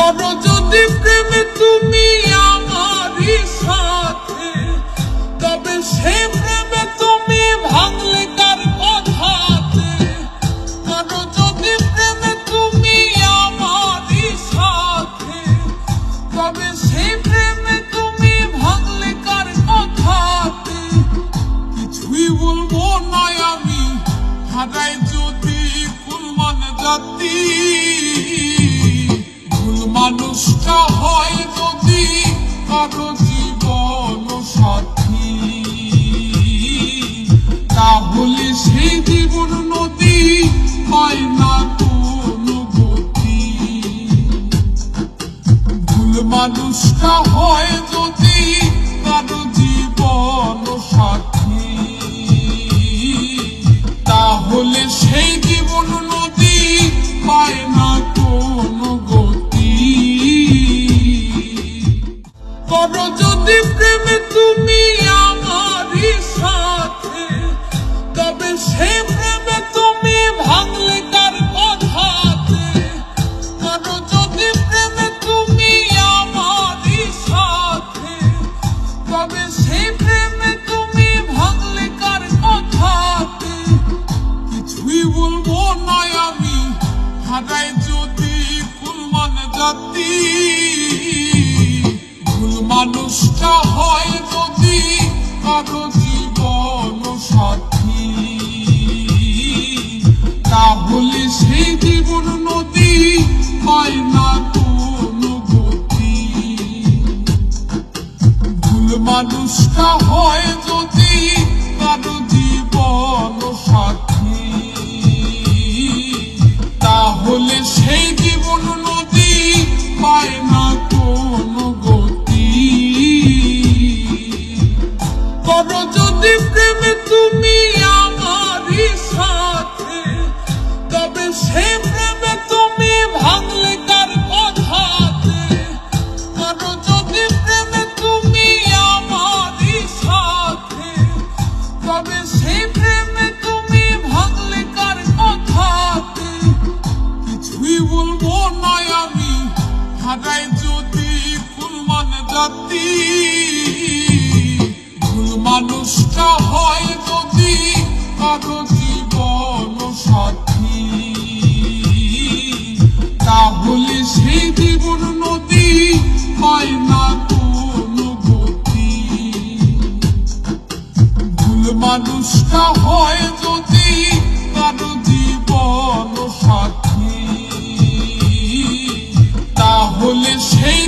করো যদি প্রেমে তুমি আমারই সাথে, তবে সে প্রেমে তুমি ভাঙলে কার কথাতে। করো যদি প্রেমে তুমি আমারই সাথে, তবে সে প্রেমে তুমি ভাঙলে কার কথাতে। কিছুই বলবো না আমি, হারাই যদি কুলমান জাতি। মানুষটা হয় যদি কারো জীবন সাথী, তাহলে সেই জীবন নদী হয় না কোনো গতি। ভুল মানুষটা হয় যদি কারো জীবন সাথী, তাহলে সেই জীবন নদী হয় না কোনো গতি। করো যদি প্রেমে তুমি আমারই সাথে, তবে সে প্রেমে তুমি ভাঙলে কার কথাতে। করো যদি প্রেমে তুমি আমারই সাথে, তবে সে প্রেমে তুমি ভাঙলে কার কথাতে। কিছুই বলবো না আমি, হারাই যদি কুলমান জাতি। মানুষটা হয় যদি কারো জীবন সাথী, তাহলে সেই জীবন নদী হয় না কোনো গতি। ভুল মানুষটা হয় যদি কারো জীবন সাথী, তাহলে সেই জীবন নদী হয় না কোনো গতি। করো যদি প্রেমে তুমি আমারই সাথে, তবে সে প্রেমে তুমি ভাঙলে কার কথাতে। করো যদি প্রেমে তুমি আমারই সাথে, তবে সে প্রেমে তুমি ভাঙলে কার কথাতে। কিছুই বলবো না আমি, হারাই যদি কুলমান জাতি। মানুষটা হয় যদি কারো জীবন সাথী, তাহলে সেই জীবন নদী হয় না কোনো গতি। ভুল মানুষটা হয় যদি কারো জীবন সাথী, তাহলে সেই